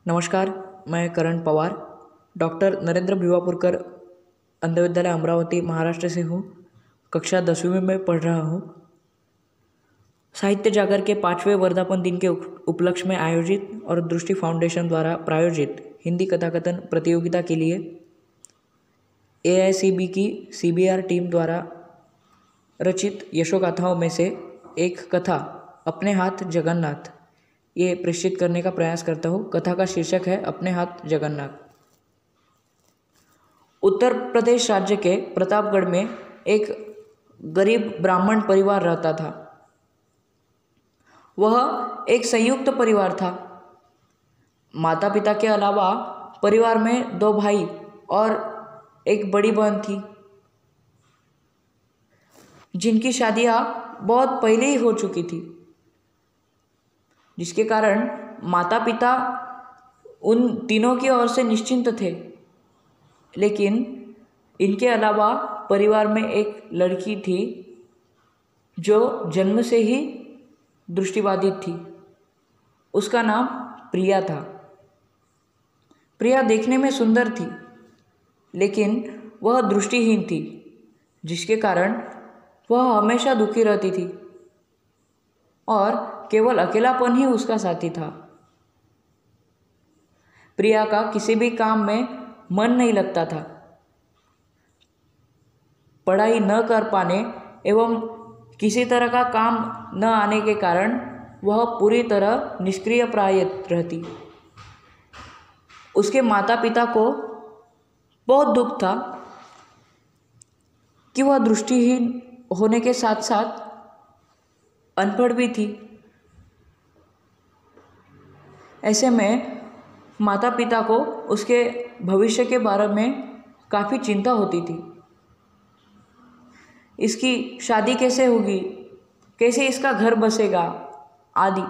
नमस्कार, मैं करण पवार डॉक्टर नरेंद्र भिवापुरकर अंध विद्यालय अमरावती महाराष्ट्र से हूँ। कक्षा 10वीं में पढ़ रहा हूँ। साहित्य जागर के 5वें वर्धापन दिन के उपलक्ष्य में आयोजित और दृष्टि फाउंडेशन द्वारा प्रायोजित हिंदी कथाकथन प्रतियोगिता के लिए AICB की CBR टीम द्वारा रचित यशोगाथाओं में से एक कथा अपने हाथ जगन्नाथ ये प्रस्तुत करने का प्रयास करता हूँ। कथा का शीर्षक है अपने हाथ जगन्नाथ। उत्तर प्रदेश राज्य के प्रतापगढ़ में एक गरीब ब्राह्मण परिवार रहता था। वह एक संयुक्त परिवार था। माता पिता के अलावा परिवार में 2 भाई और एक बड़ी बहन थी, जिनकी शादियां बहुत पहले ही हो चुकी थी, जिसके कारण माता पिता उन तीनों की ओर से निश्चिंत थे। लेकिन इनके अलावा परिवार में एक लड़की थी जो जन्म से ही दृष्टिबाधित थी। उसका नाम प्रिया था। प्रिया देखने में सुंदर थी, लेकिन वह दृष्टिहीन थी, जिसके कारण वह हमेशा दुखी रहती थी और केवल अकेलापन ही उसका साथी था। प्रिया का किसी भी काम में मन नहीं लगता था। पढ़ाई न कर पाने एवं किसी तरह का काम न आने के कारण वह पूरी तरह निष्क्रिय प्राय रहती। उसके माता पिता को बहुत दुख था कि वह दृष्टिहीन होने के साथ साथ अनपढ़ भी थी। ऐसे में माता पिता को उसके भविष्य के बारे में काफ़ी चिंता होती थी। इसकी शादी कैसे होगी, कैसे इसका घर बसेगा आदि।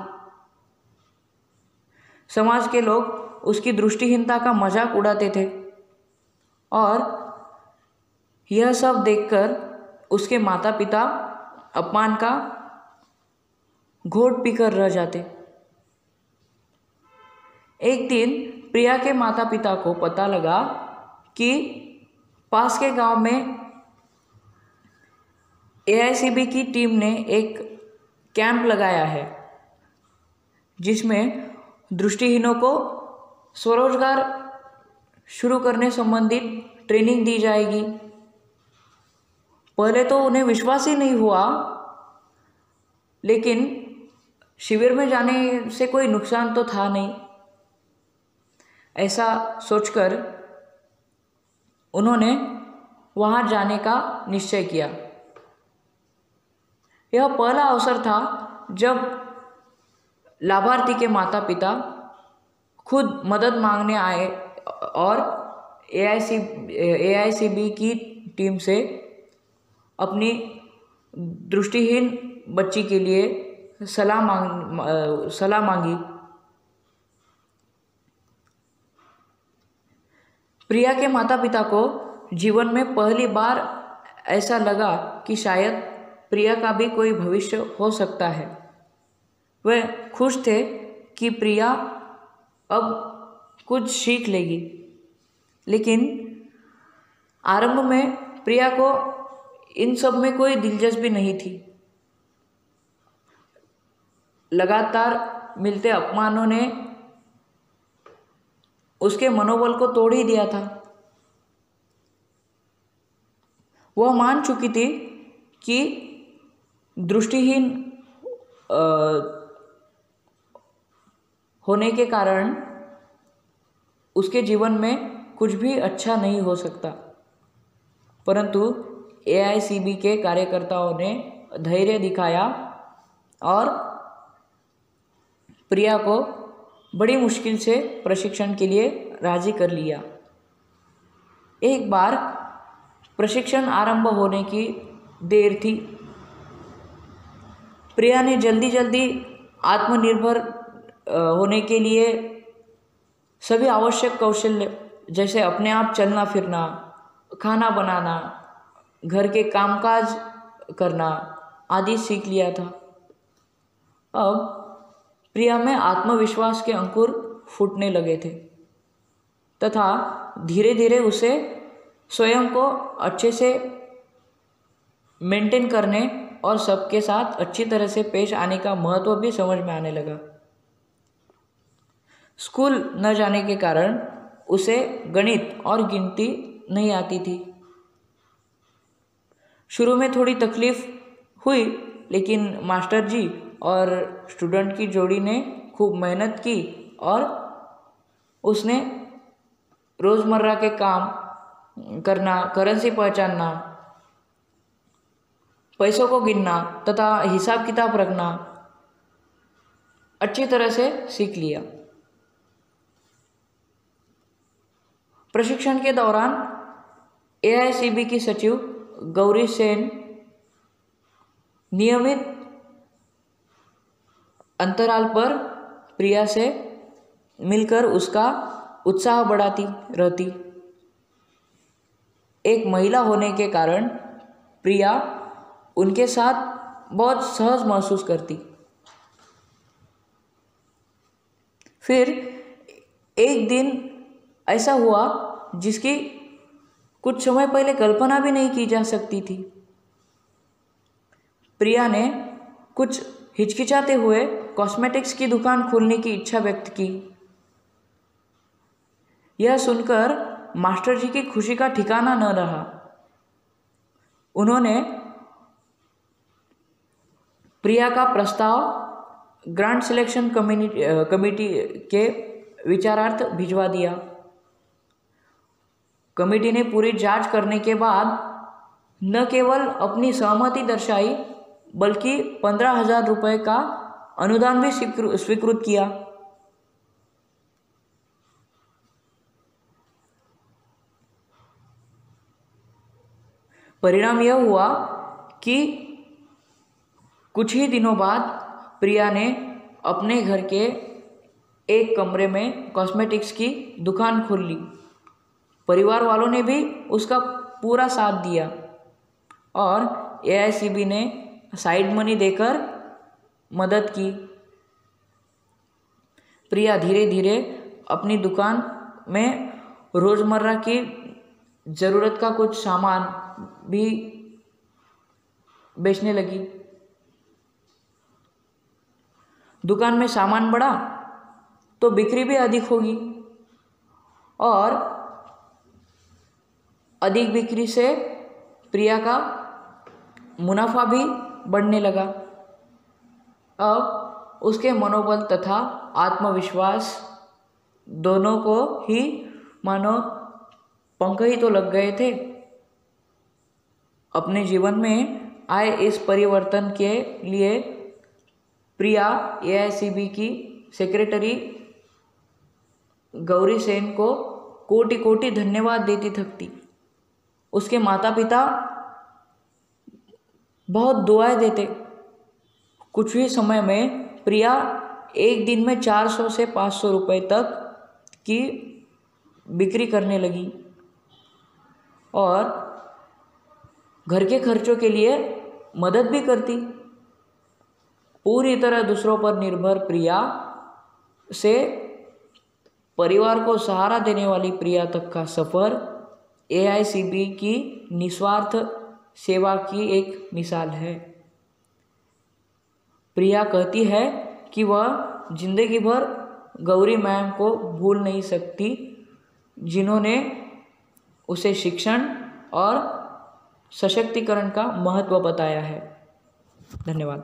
समाज के लोग उसकी दृष्टिहीनता का मजाक उड़ाते थे और यह सब देखकर उसके माता पिता अपमान का घोट पीकर रह जाते। एक दिन प्रिया के माता पिता को पता लगा कि पास के गांव में AICB की टीम ने एक कैंप लगाया है, जिसमें दृष्टिहीनों को स्वरोजगार शुरू करने संबंधित ट्रेनिंग दी जाएगी। पहले तो उन्हें विश्वास ही नहीं हुआ, लेकिन शिविर में जाने से कोई नुकसान तो था नहीं। ऐसा सोचकर उन्होंने वहाँ जाने का निश्चय किया। यह पहला अवसर था जब लाभार्थी के माता पिता खुद मदद मांगने आए और AICB की टीम से अपनी दृष्टिहीन बच्ची के लिए सलाह मांगी। प्रिया के माता पिता को जीवन में पहली बार ऐसा लगा कि शायद प्रिया का भी कोई भविष्य हो सकता है। वे खुश थे कि प्रिया अब कुछ सीख लेगी, लेकिन आरंभ में प्रिया को इन सब में कोई दिलचस्पी नहीं थी। लगातार मिलते अपमानों ने उसके मनोबल को तोड़ ही दिया था। वह मान चुकी थी कि दृष्टिहीन होने के कारण उसके जीवन में कुछ भी अच्छा नहीं हो सकता। परंतु AICB के कार्यकर्ताओं ने धैर्य दिखाया और प्रिया को बड़ी मुश्किल से प्रशिक्षण के लिए राजी कर लिया। एक बार प्रशिक्षण आरंभ होने की देर थी। प्रिया ने जल्दी आत्मनिर्भर होने के लिए सभी आवश्यक कौशल जैसे अपने आप चलना फिरना, खाना बनाना, घर के कामकाज करना आदि सीख लिया था। अब प्रिया में आत्मविश्वास के अंकुर फूटने लगे थे तथा धीरे धीरे उसे स्वयं को अच्छे से मेंटेन करने और सबके साथ अच्छी तरह से पेश आने का महत्व भी समझ में आने लगा। स्कूल न जाने के कारण उसे गणित और गिनती नहीं आती थी। शुरू में थोड़ी तकलीफ हुई, लेकिन मास्टर जी और स्टूडेंट की जोड़ी ने खूब मेहनत की और उसने रोज़मर्रा के काम करना, करेंसी पहचानना, पैसों को गिनना तथा हिसाब किताब रखना अच्छी तरह से सीख लिया। प्रशिक्षण के दौरान AICB की सचिव गौरी सेन नियमित अंतराल पर प्रिया से मिलकर उसका उत्साह बढ़ाती रहती। एक महिला होने के कारण प्रिया उनके साथ बहुत सहज महसूस करती। फिर एक दिन ऐसा हुआ जिसकी कुछ समय पहले कल्पना भी नहीं की जा सकती थी। प्रिया ने कुछ हिचकिचाते हुए कॉस्मेटिक्स की दुकान खोलने की इच्छा व्यक्त की। यह सुनकर मास्टर जी की खुशी का ठिकाना न रहा। उन्होंने प्रिया का प्रस्ताव ग्रांट सिलेक्शन कमेटी के विचारार्थ भिजवा दिया। कमेटी ने पूरी जांच करने के बाद न केवल अपनी सहमति दर्शाई बल्कि 15,000 रुपये का अनुदान भी स्वीकृत किया। परिणाम यह हुआ कि कुछ ही दिनों बाद प्रिया ने अपने घर के एक कमरे में कॉस्मेटिक्स की दुकान खोल ली। परिवार वालों ने भी उसका पूरा साथ दिया और AICB ने साइड मनी देकर मदद की। प्रिया धीरे धीरे अपनी दुकान में रोज़मर्रा की ज़रूरत का कुछ सामान भी बेचने लगी। दुकान में सामान बढ़ा तो बिक्री भी अधिक होगी और अधिक बिक्री से प्रिया का मुनाफा भी बढ़ने लगा। अब उसके मनोबल तथा आत्मविश्वास दोनों को ही मानो पंख ही तो लग गए थे। अपने जीवन में आए इस परिवर्तन के लिए प्रिया AICB की सेक्रेटरी गौरी सेन को कोटि कोटि धन्यवाद देती थकती। उसके माता पिता बहुत दुआएं देते। कुछ ही समय में प्रिया एक दिन में 400 से 500 रुपये तक की बिक्री करने लगी और घर के खर्चों के लिए मदद भी करती। पूरी तरह दूसरों पर निर्भर प्रिया से परिवार को सहारा देने वाली प्रिया तक का सफ़र AICB की निस्वार्थ सेवा की एक मिसाल है। प्रिया कहती है कि वह जिंदगी भर गौरी मैम को भूल नहीं सकती, जिन्होंने उसे शिक्षण और सशक्तिकरण का महत्व बताया है। धन्यवाद।